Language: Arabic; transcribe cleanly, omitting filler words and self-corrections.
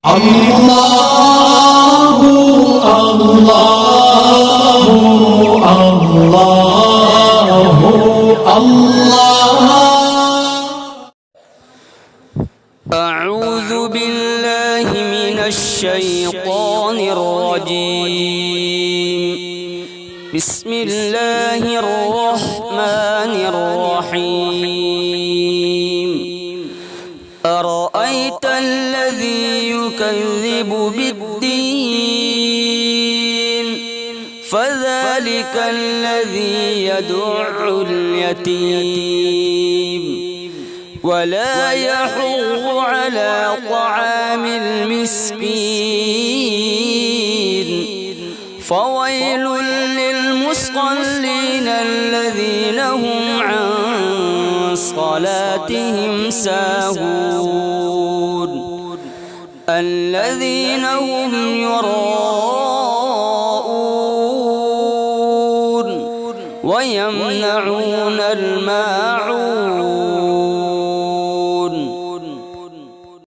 Allahu Allahu Allahu Allah. أعوذ بالله من الشيطان الرجيم. بسم الله الرحمن الرحيم. أرأيت الذي يكذب بالدين فذلك الذي يدع اليتيم ولا يحض على طعام المسكين فويل للمصلين الذين هم عن صلاتهم ساهون الذين هم يراءون ويمنعون الماعون